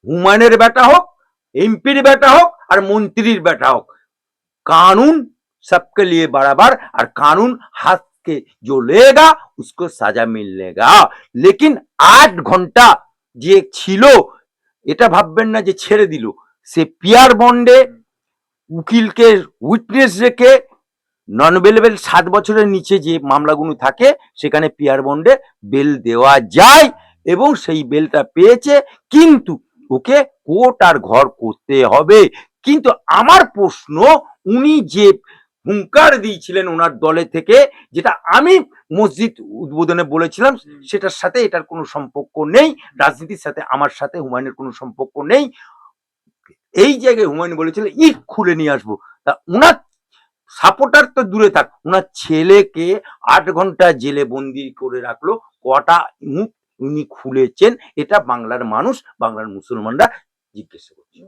হুমায়ুনের বেটা হোক, এমপির বেটা হোক আর মন্ত্রীর বেটা হোক, कानून सबके लिए बराबर और कानून हाथ के जो लेगा उसको सजा मिलेगा। लेकिन 8 ঘন্টা যে ছিল এটা ভাববেন না যে ছেড়ে দিল, সে পিয়ার বন্ডে উকিলকে উইটনেস রেখে নন বেলেবল 7 বছরের নিচে যে মামলাগুলো থাকে সেখানে পিয়ার বন্ডে বেল দেওয়া যায় এবং সেই বেলটা পেয়েছে, কিন্তু ওকে কোর্ট আর ঘর করতে হবে। কিন্তু আমার প্রশ্ন, উনি যে হুঙ্কার দিয়েছিলেন ওনার দলে থেকে, যেটা আমি মসজিদ উদ্বোধনে বলেছিলাম, সেটার সাথে এটার কোনো সম্পর্ক নেই, রাজনীতির সাথে আমার সাথে হুমায়ুনের কোনো সম্পর্ক নেই। এই জায়গায় হুমায়ুন বলেছিল ইট খুলে নিয়ে আসবো, তা উনার সাপোর্টার তো দূরে থাক, ওনার ছেলেকে 8 ঘন্টা জেলে বন্দি করে রাখলো, কটা মুখ উনি খুলেছেন, এটা বাংলার মানুষ, বাংলার মুসলমানরা জিজ্ঞেস করছে।